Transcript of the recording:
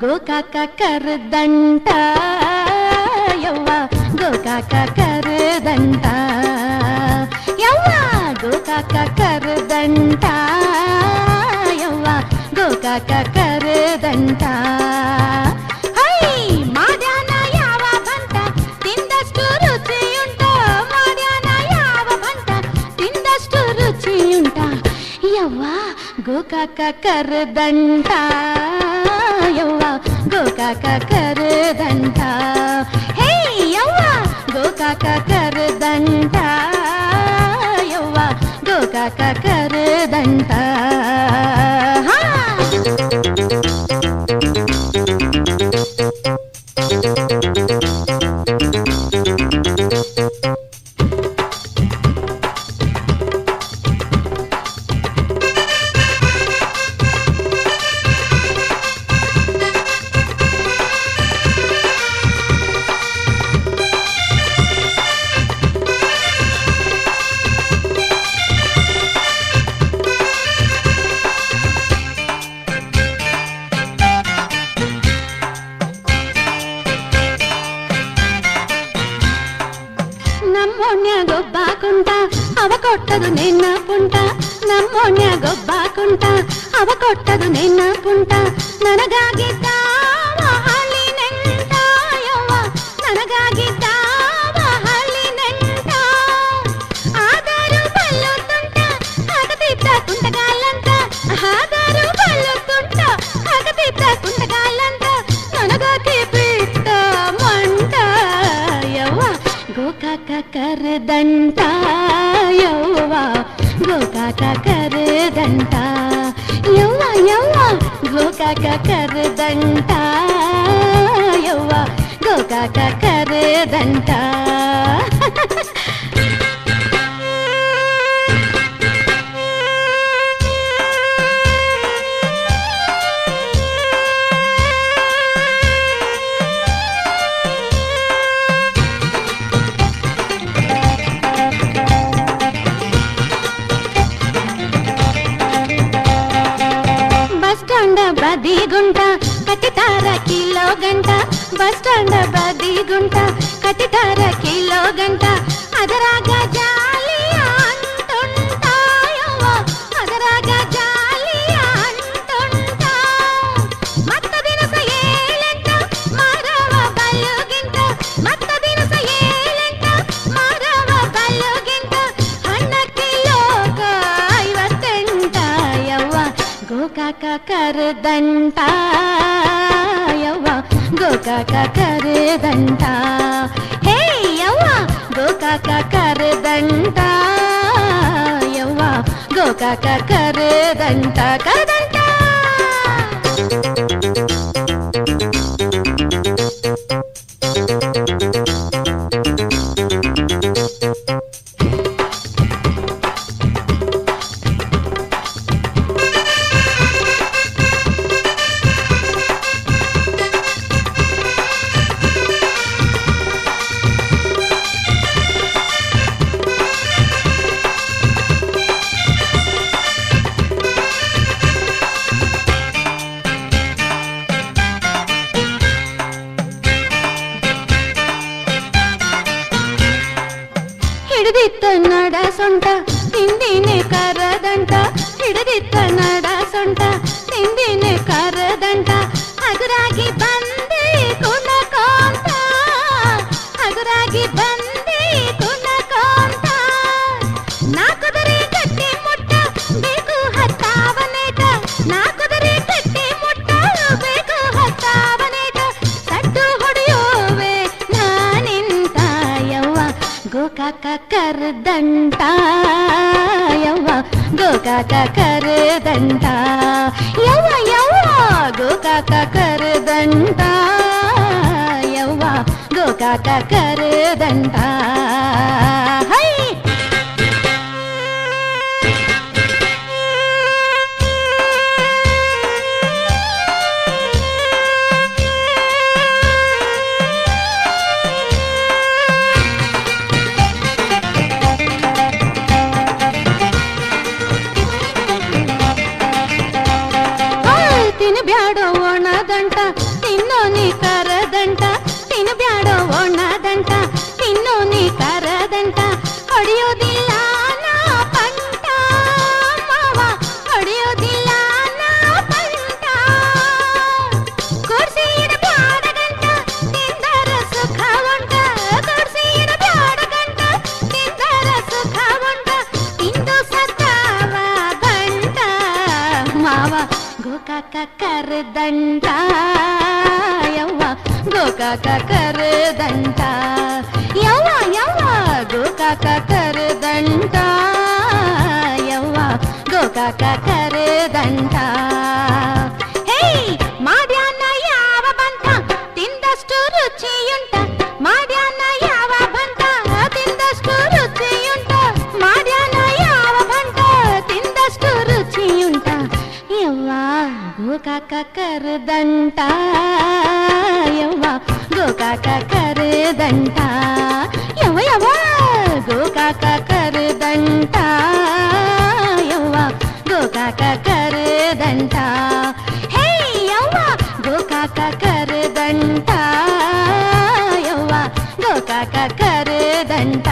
ಗೋಕಾಕ ಕರದಂಟ ಯವ್ವ ಗೋಕಾಕ ಕರದಂಟ ಯವ್ವ ಗೋಕಾಕ ಕರದಂಟ ಯವ್ವ ಗೋಕಾಕ ಕರದಂಟ ಹೈ ಮಾಡ್ಯಾನ ಯಾವ ಬಂಟ ತಿಂದಷ್ಟು ರುಚಿಯುಂಟ ಮಾಡ್ಯಾನ ಯಾವ ಬಂಟ ತಿಂದಷ್ಟು ರುಚಿಯುಂಟ ಯವ್ವ ಗೋಕಾಕ ಕರದಂಟ ಯವ್ವ ಗೋಕಾಕ ಕರದಂಟ ಹೇ ಯವ್ವ ಗೋಕಾಕ ಕರದಂಟ ಯವ್ವ ಗೋಕಾಕ ಕರದಂಟ ನಮ್ಮೋಣ್ಯಾಗೊಬ್ಬ ಕುಂಟ ಅವ ಕೊಟ್ಟದು ನಿನ್ನ ಪುಂಟ ನಮ್ಮೋಣ್ಯಾಗೊಬ್ಬ ಕುಂಟ ಅವ ಕೊಟ್ಟದು ನಿನ್ನ ಪುಂಟ ನನಗಾಗಿದ್ದಾವ ಹಳ್ಳಿ ನೆಂಟ ಯವ್ವ ನನಗಾಗಿದ್ದಾವ ಹಳ್ಳಿ ನೆಂಟ ಆದರೂ ಬಲ್ಲು ತುಂಟ ಆಗತಿದ್ದ ಕುಂಟಗಾಲಂತ ಆದರೂ ಬಲ್ಲು ತುಂಟ ಆಗತಿದ್ದ ಕುಂಟಗಾಲಂತ ನನಗಾಕಿ ಬಿಟ್ಟ ಮಂಟ ಯವ್ವ ಗೋಕಾಕ ಕರದಂಟ ಯವ್ವ ಗೋಕಾಕ ಕರದಂಟ ಯವ್ವ ಯವ್ವ ಗೋಕಾಕ ಕರದಂಟ ಯವ್ವ ಗೋಕಾಕ ಕರದಂಟ ಬಸ್ ಸ್ಟ್ಯಾಂಡ್ ಬದಿ ಗುಂಟ ಕಟ್ಟಿತಾರ ಕಿಲೋ ಗಂಟ ಬಸ್ ಸ್ಟ್ಯಾಂಡ್ ಬದಿ ಗುಂಟ ಕಟ್ಟಿತಾರ ಕಿಲೋ ಗಂಟ ಅದರಾಗ ಜಾಲಿಯ ಅಂಟುಂಟ ಯವ್ವ ಅದರಾಗ ಜಾಲಿಯ ಅಂಟುಂಟ ಮತ್ತ ದಿನಸ ಏಳೆಂಟ ಮಾರವ ಬಲ್ಲುಗಿಂತ ಮತ್ತ ದಿನಸ ಏಳೆಂಟ ಮಾರವ ಬಲ್ಲುಗಿಂತ ಹಣ್ಣ ಕಿಲೋಗ 58 ಯವ್ವ ಗೋಕಾಕ ಕರದಂಟ ಯವ್ವ ಗೋಕಾಕ ಕರದಂಟ ಹೇ ಯವ್ವ ಗೋಕಾಕ ಕರದಂಟ ಯವ್ವ ಗೋಕಾಕ ಕರದಂಟ ಕರದಂಟ ಹಿಡಿದಿತ್ತ ನಡ ಸೊಂಟ ಹಿಂದಿನೇ ಕರದಂಟ ಹಿಡಿದಿತ್ತ ನಡ ಸೊಂಟ ಹಿಂದಿನೇ ಕರದಂಟ ಹಗುರಾಗಿ ಬಂದೆ ಕುಣಕೋಂತ ಹಗುರಾಗಿ ಬಂದೆ ಕುಣಕೋಂತ ನಾಕುದರೆ ಗಟ್ಟಿ ಮುಟ್ಟ ಬೇಕು ಹತ್ತಾವನೇಟ ನಾಕುದರೆ ಗಟ್ಟಿ ಮುಟ್ಟ ಬೇಕು ಹತ್ತಾವನೇಟ ಸಡ್ಡು ಹೊಡೆಯೋವೆ ನಾನಿಂತ ಯವ್ವ ಗೋಕಾಕ ಕರದಂಟ ಯವ್ವ ಗೋಕಾಕ ಕರದಂಟ ಯವ್ವ ಯವ್ವ ಗೋಕಾಕ ಕರದಂಟ ಯವ್ವ ಗೋಕಾಕ ಕರದಂಟ ಹೈ ಬ್ಯಾಡೋ ಒಣದಂಟ ತಿನ್ನೋನಿ ಕರದಂಟ ತಿನ್ನು ಬ್ಯಾಡೋ ಒಣದಂಟ ತಿನ್ನೋನಿ ಕರದಂಟ ಹೊಡೆಯೋದಿಲ್ಲ ನಾ ಪಂಟ ಮಾವ ಹೊಡೆಯೋದಿಲ್ಲ ನಾ ಪಂಟ ಕೊಡ್ಸಿಡ ಬ್ಯಾಡ ಗಂಟ ತಿಂದರ ಸುಖ ಉಂಟ ಕೊಡ್ಸಿಡ ಬ್ಯಾಡ ಗಂಟ ತಿಂದರ ಸುಖ ಉಂಟ ತಿಂದು ಸತ್ತಾವ ಗಂಟ ಮಾವ ಗೋಕಾಕ ಕರದಂಟ ಯವ್ವ ಗೋಕಾಕ ಕರದಂಟ ಯವ್ವ ಯವ್ವ ಗೋಕಾಕ ಕರದಂಟ ಯವ್ವ ಗೋಕಾಕ ಕರದಂಟ ಹೇ ಮಾಡ್ಯಾನ ಯಾವ ಬಂತ ತಿಂದಷ್ಟು ರುಚಿಯುಂಟ ಮಾಡ್ಯಾನ ಯಾವ ಬಂತ ತಿಂದಷ್ಟು ರುಚಿಯುಂಟ ಮಾಡ್ಯಾನ ಯಾವ ಬಂತ ತಿಂದಷ್ಟು ರುಚಿಯುಂಟ ಯವ್ವ ಗೋಕಾಕ ಕರದಂಟ ಯವ್ವ ಗೋಕಾಕ ಕರದಂಟ ಯವ್ವ ಯವ್ವ ಗೋಕಾಕ ಕರದಂಟ ಯವ್ವ ಗೋಕಾಕ ಕರದಂಟ ಹೇ ಯವ್ವ ಗೋಕಾಕ ಕರದಂಟ ಯವ್ವ ಗೋಕಾಕ ಕರದಂಟ